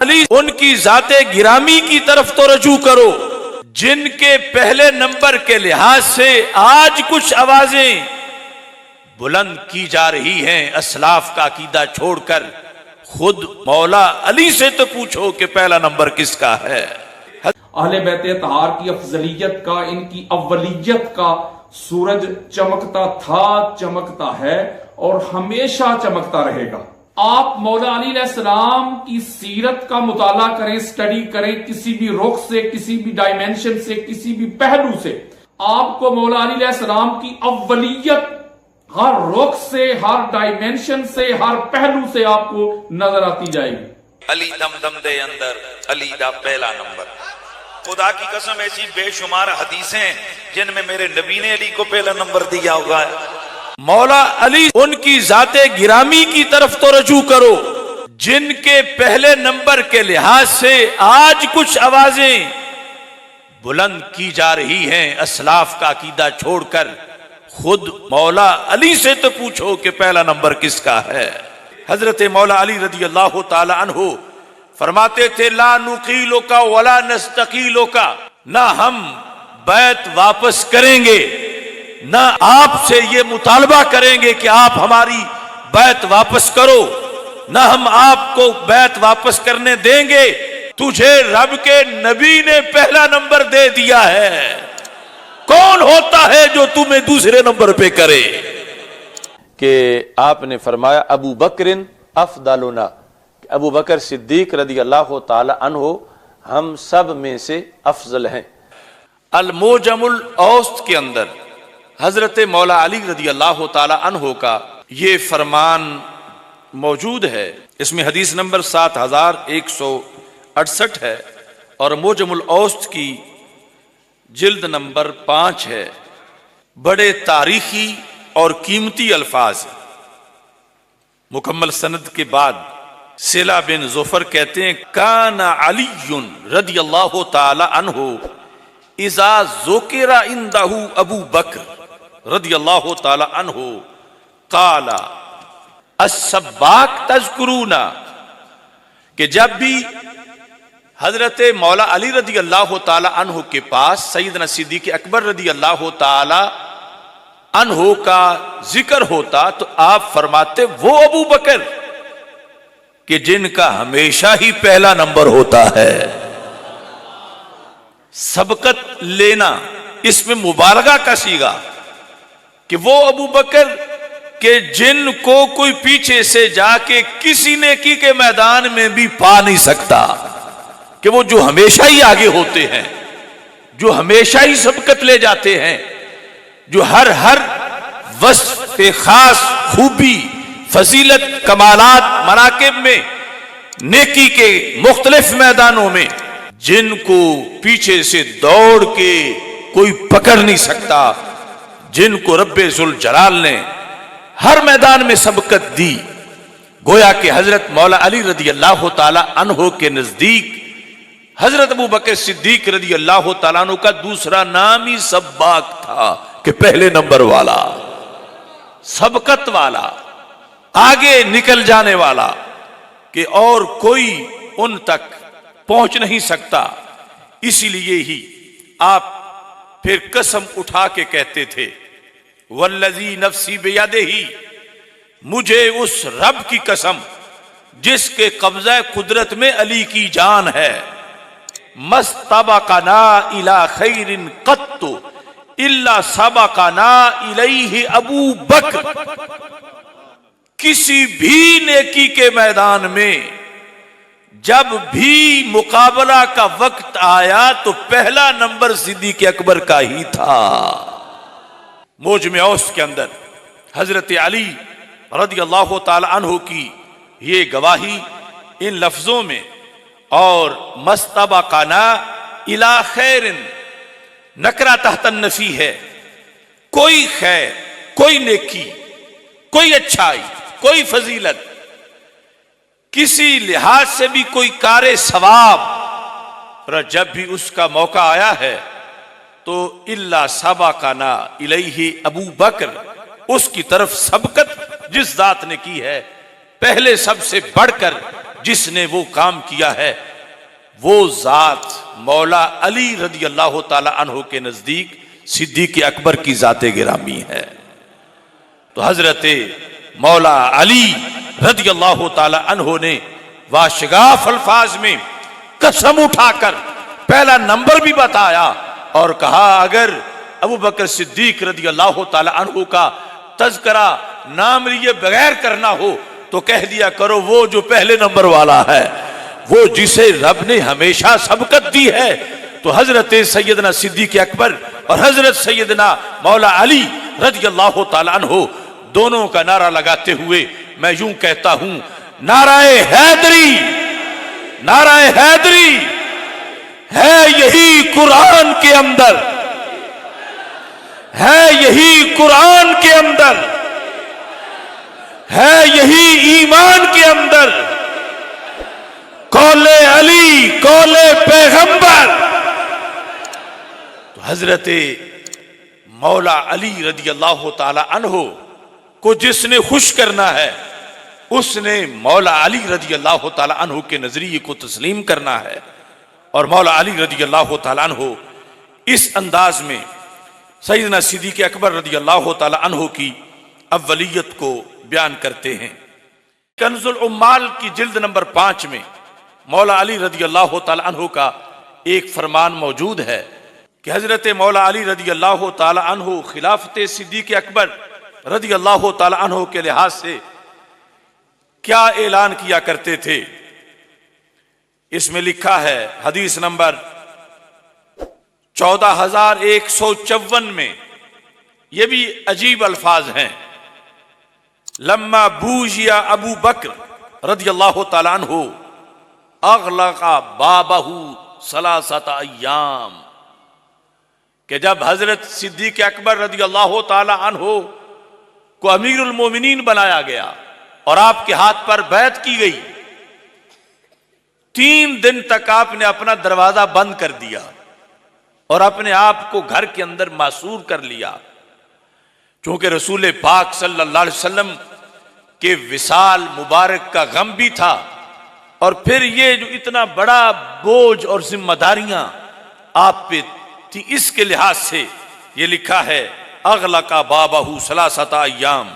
علی ان کی ذات گرامی کی طرف تو رجوع کرو جن کے پہلے نمبر کے لحاظ سے آج کچھ آوازیں بلند کی جا رہی ہیں اسلاف کا عقیدہ چھوڑ کر. خود مولا علی سے تو پوچھو کہ پہلا نمبر کس کا ہے. اہل بیت اطہار کی افضلیت کا، ان کی اولیت کا سورج چمکتا تھا، چمکتا ہے اور ہمیشہ چمکتا رہے گا. آپ مولا علی علیہ السلام کی سیرت کا مطالعہ کریں، سٹڈی کریں، کسی بھی رخ سے، کسی بھی ڈائمنشن سے، کسی بھی پہلو سے آپ کو مولا علی علیہ السلام کی اولیت ہر رخ سے، ہر ڈائمنشن سے، ہر پہلو سے آپ کو نظر آتی جائے گی. علی دم دم دے اندر علی دا پہلا نمبر. خدا کی قسم ایسی بے شمار حدیثیں جن میں میرے نبی نے علی کو پہلا نمبر دیا ہوگا. مولا علی ان کی ذات گرامی کی طرف تو رجوع کرو جن کے پہلے نمبر کے لحاظ سے آج کچھ آوازیں بلند کی جا رہی ہیں اسلاف کا عقیدہ چھوڑ کر. خود مولا علی سے تو پوچھو کہ پہلا نمبر کس کا ہے. حضرت مولا علی رضی اللہ تعالی عنہ فرماتے تھے لا نقیلو کا ولا نستقیلو کا، نہ ہم بیعت واپس کریں گے نہ آپ سے یہ مطالبہ کریں گے کہ آپ ہماری بیعت واپس کرو، نہ ہم آپ کو بیعت واپس کرنے دیں گے. تجھے رب کے نبی نے پہلا نمبر دے دیا ہے، کون ہوتا ہے جو تمہیں دوسرے نمبر پہ کرے. کہ آپ نے فرمایا ابو بکر افضلنا، ابو بکر صدیق رضی اللہ تعالی عنہ ہم سب میں سے افضل ہیں. الموجم الاوسط کے اندر حضرت مولا علی رضی اللہ تعالی عنہ کا یہ فرمان موجود ہے. اس میں حدیث نمبر 7168 ہے اور موجم الاوسط کی جلد نمبر 5 ہے. بڑے تاریخی اور قیمتی الفاظ. مکمل سند کے بعد سلا بن ظفر کہتے ہیں کان علی رضی اللہ تعالی عنہ اذا ذکر عنده ابو بکر رضی اللہ تعالی عنہ قال السباق تذکرون، کہ جب بھی حضرت مولا علی رضی اللہ تعالی عنہ کے پاس سیدنا صدیق اکبر رضی اللہ تعالی عنہ کا ذکر ہوتا تو آپ فرماتے وہ ابو بکر کہ جن کا ہمیشہ ہی پہلا نمبر ہوتا ہے. سبقت لینا اس میں مبالغہ کا صیغہ کہ وہ ابو بکر کہ جن کو کوئی پیچھے سے جا کے کسی نیکی کے میدان میں بھی پا نہیں سکتا، کہ وہ جو ہمیشہ ہی آگے ہوتے ہیں، جو ہمیشہ ہی سبقت لے جاتے ہیں، جو ہر وصف خاص خوبی فضیلت کمالات مناقب میں نیکی کے مختلف میدانوں میں جن کو پیچھے سے دوڑ کے کوئی پکڑ نہیں سکتا، جن کو رب ذوالجلال نے ہر میدان میں سبقت دی. گویا کہ حضرت مولا علی رضی اللہ تعالی عنہ کے نزدیک حضرت ابو بکر صدیق رضی اللہ تعالیٰ عنہ کا دوسرا نام ہی سباق تھا کہ پہلے نمبر والا، سبقت والا، آگے نکل جانے والا، کہ اور کوئی ان تک پہنچ نہیں سکتا. اسی لیے ہی آپ پھر قسم اٹھا کے کہتے تھے والذی نفسی بیدہ، مجھے اس رب کی قسم جس کے قبضہ قدرت میں علی کی جان ہے، مستبقنا الی خیر قط الا سبقنا الیہ ابو بکر، کسی بھی نیکی کے میدان میں جب بھی مقابلہ کا وقت آیا تو پہلا نمبر صدیق اکبر کا ہی تھا. موجم اوسط کے اندر حضرت علی رضی اللہ تعالی عنہ کی یہ گواہی ان لفظوں میں، اور مستبقنا الی خیر نکرہ تحت النفی ہے. کوئی خیر، کوئی نیکی، کوئی اچھائی، کوئی فضیلت، کسی لحاظ سے بھی کوئی کار ثواب، اور جب بھی اس کا موقع آیا ہے تو الا سبقنا الیہ ابو بکر، اس کی طرف سبقت جس ذات نے کی ہے، پہلے سب سے بڑھ کر جس نے وہ کام کیا ہے وہ ذات مولا علی رضی اللہ تعالی عنہ کے نزدیک صدیق اکبر کی ذات گرامی ہے۔ تو حضرت مولا علی رضی اللہ تعالی عنہ نے واشگاف الفاظ میں قسم اٹھا کر پہلا نمبر بھی بتایا اور کہا اگر ابو بکر صدیق رضی اللہ تعالی عنہ کا تذکرہ نام لیے بغیر کرنا ہو تو کہہ دیا کرو وہ جو پہلے نمبر والا ہے، وہ جسے رب نے ہمیشہ سبقت دی ہے۔ تو حضرت سیدنا صدیق اکبر اور حضرت سیدنا مولا علی رضی اللہ تعالی عنہ دونوں کا نعرہ لگاتے ہوئے میں یوں کہتا ہوں، نعرہ حیدری، نعرہ حیدری ہے یہی قرآن کے اندر، ہے یہی قرآن کے اندر، ہے یہی ایمان کے اندر، قول علی قول پیغمبر۔ تو حضرت مولا علی رضی اللہ تعالی عنہ کو جس نے خوش کرنا ہے اس نے مولا علی رضی اللہ تعالی عنہ کے نظریے کو تسلیم کرنا ہے، اور مولا علی رضی اللہ تعالی عنہ اس انداز میں سیدنا صدیق اکبر رضی اللہ تعالی عنہ کی اولیت کو بیان کرتے ہیں۔ کنز العمال کی جلد نمبر 5 میں مولا علی رضی اللہ تعالی عنہ کا ایک فرمان موجود ہے کہ حضرت مولا علی رضی اللہ تعالی عنہ خلافت صدیق اکبر رضی اللہ تعالی عنہ کے لحاظ سے کیا اعلان کیا کرتے تھے۔ اس میں لکھا ہے حدیث نمبر 14154 میں، یہ بھی عجیب الفاظ ہیں، لما بوجیا ابو بکر رضی اللہ تعالی عنہ اغلق بابہ ثلاثۃ ایام، کہ جب حضرت صدیق اکبر رضی اللہ تعالی عنہ کو امیر المومنین بنایا گیا اور آپ کے ہاتھ پر بیعت کی گئی، 3 دن تک آپ نے اپنا دروازہ بند کر دیا اور اپنے آپ کو گھر کے اندر معصور کر لیا، چونکہ رسول پاک صلی اللہ علیہ وسلم کے وصال مبارک کا غم بھی تھا، اور پھر یہ جو اتنا بڑا بوجھ اور ذمہ داریاں آپ پہ تھی، اس کے لحاظ سے یہ لکھا ہے اغلق بابہ ثلاثۃ ایام،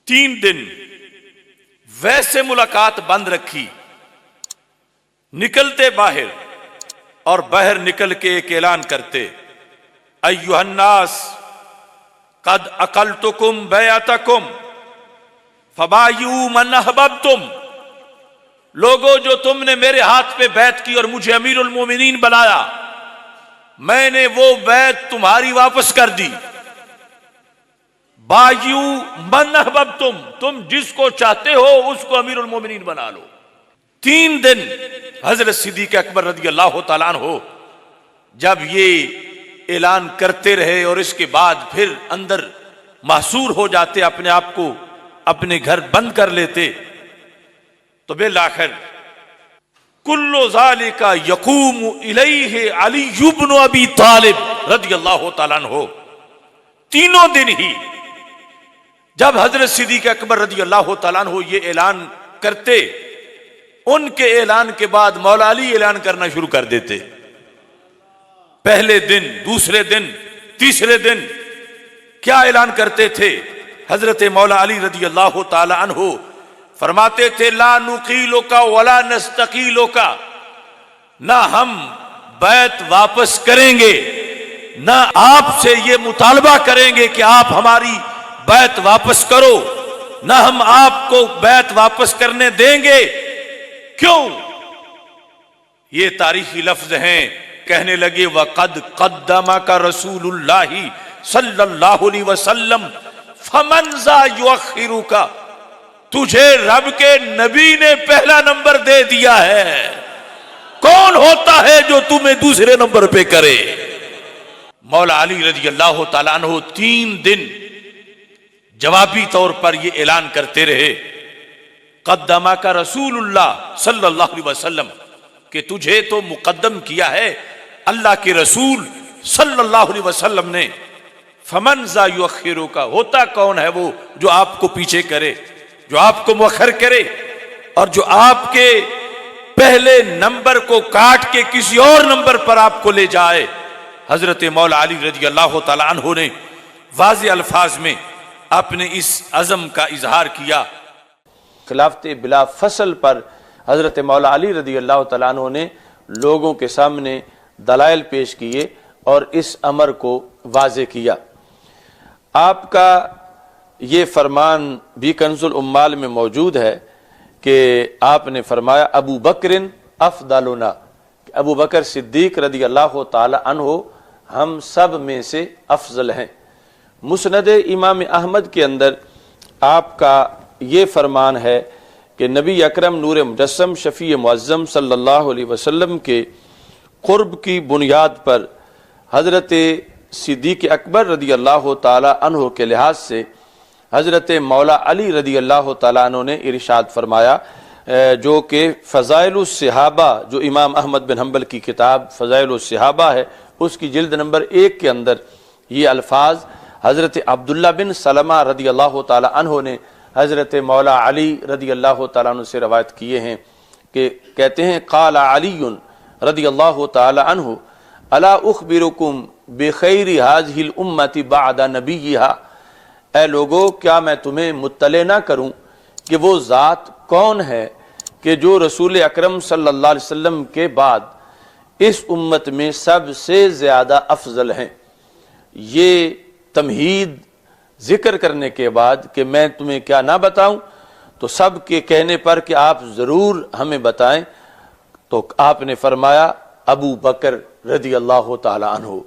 3 دن ویسے ملاقات بند رکھی، نکلتے باہر اور باہر نکل کے ایک اعلان کرتے، ایھا الناس قد اقلتکم بیعتکم فبایعوا من احببتم، لوگوں جو تم نے میرے ہاتھ پہ بیعت کی اور مجھے امیر المومنین بنایا، میں نے وہ بیعت تمہاری واپس کر دی، بایعوا من احببتم، تم جس کو چاہتے ہو اس کو امیر المومنین بنا لو۔ 3 دن حضرت صدیق اکبر رضی اللہ تعالیٰ عنہ جب یہ اعلان کرتے رہے اور اس کے بعد پھر اندر محصور ہو جاتے، اپنے آپ کو اپنے گھر بند کر لیتے، تو بالآخر کل ذالک یقوم الیہ علی بن ابی طالب رضی اللہ تعالیٰ عنہ، تینوں دن ہی جب حضرت صدیق اکبر رضی اللہ تعالیٰ عنہ یہ اعلان کرتے، ان کے اعلان کے بعد مولا علی اعلان کرنا شروع کر دیتے، پہلے دن، دوسرے دن، تیسرے دن کیا اعلان کرتے تھے؟ حضرت مولا علی رضی اللہ تعالی عنہ فرماتے تھے لا نقیلک ولا نستقیلک، نہ ہم بیعت واپس کریں گے، نہ آپ سے یہ مطالبہ کریں گے کہ آپ ہماری بیعت واپس کرو، نہ ہم آپ کو بیعت واپس کرنے دیں گے۔ کیوں؟ یہ تاریخی لفظ ہیں، کہنے لگے وَقَدْ قَدَّمَكَ رَسُولُ اللَّهِ صلی اللہ علیہ وسلم فَمَنْ ذَا يُؤَخِّرُكَ، تجھے رب کے نبی نے پہلا نمبر دے دیا ہے، کون ہوتا ہے جو تمہیں دوسرے نمبر پہ کرے؟ مولا علی رضی اللہ تعالیٰ عنہ 3 دن جوابی طور پر یہ اعلان کرتے رہے، قدمک رسول اللہ صلی اللہ علیہ وسلم، کہ تجھے تو مقدم کیا ہے اللہ کے رسول صلی اللہ علیہ وسلم نے، فمن ذا یؤخرک، ہوتا کون ہے وہ جو آپ کو پیچھے کرے، جو آپ کو مؤخر کرے؟ اور جو آپ کے پہلے نمبر کو کاٹ کے کسی اور نمبر پر آپ کو لے جائے. حضرت مولا علی رضی اللہ تعالی عنہ نے واضح الفاظ میں اپنے اس عزم کا اظہار کیا. خلافت بلا فصل پر حضرت مولا علی رضی اللہ تعالیٰ عنہ نے لوگوں کے سامنے دلائل پیش کیے اور اس امر کو واضح کیا. آپ کا یہ فرمان بھی کنز العمال میں موجود ہے کہ آپ نے فرمایا ابو بکر افضلنا، کہ ابو بکر صدیق رضی اللہ تعالی عنہ ہم سب میں سے افضل ہیں. مسند امام احمد کے اندر آپ کا یہ فرمان ہے کہ نبی اکرم نور مجسم شفیع معظم صلی اللہ علیہ وسلم کے قرب کی بنیاد پر حضرت صدیق اکبر رضی اللہ تعالی عنہ کے لحاظ سے حضرت مولا علی رضی اللہ تعالی عنہ نے ارشاد فرمایا، جو کہ فضائل الصحابہ، جو امام احمد بن حنبل کی کتاب فضائل الصحابہ ہے، اس کی جلد نمبر 1 کے اندر یہ الفاظ حضرت عبداللہ بن سلمہ رضی اللہ تعالی عنہ نے حضرت مولا علی رضی اللہ تعالیٰ عنہ سے روایت کیے ہیں کہ کہتے ہیں قال علی رضی اللہ تعالی عنہ الا اخبرکم بخیر هذه الامة بعد نبیها، اے لوگو کیا میں تمہیں مطلع نہ کروں کہ وہ ذات کون ہے کہ جو رسول اکرم صلی اللہ علیہ وسلم کے بعد اس امت میں سب سے زیادہ افضل ہیں. یہ تمہید ذکر کرنے کے بعد کہ میں تمہیں کیا نہ بتاؤں، تو سب کے کہنے پر کہ آپ ضرور ہمیں بتائیں، تو آپ نے فرمایا ابو بکر رضی اللہ تعالی عنہ،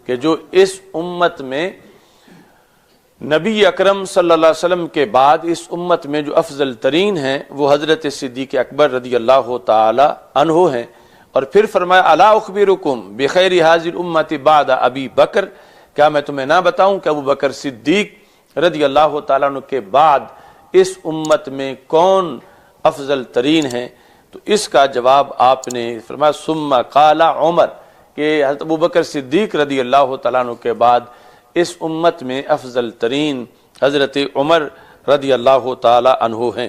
کہ جو اس امت میں نبی اکرم صلی اللہ علیہ وسلم کے بعد اس امت میں جو افضل ترین ہیں وہ حضرت صدیق اکبر رضی اللہ تعالی عنہ ہیں. اور پھر فرمایا الا اخبرکم بخیر هذه الامة بعد ابی بکر، کیا میں تمہیں نہ بتاؤں کہ ابو بکر صدیق رضی اللہ تعالیٰ عنہ کے بعد اس امت میں کون افضل ترین ہیں؟ تو اس کا جواب آپ نے فرمایا ثم قال عمر، کہ حضرت ابو بکر صدیق رضی اللہ تعالیٰ عنہ کے بعد اس امت میں افضل ترین حضرت عمر رضی اللہ تعالیٰ عنہ ہیں.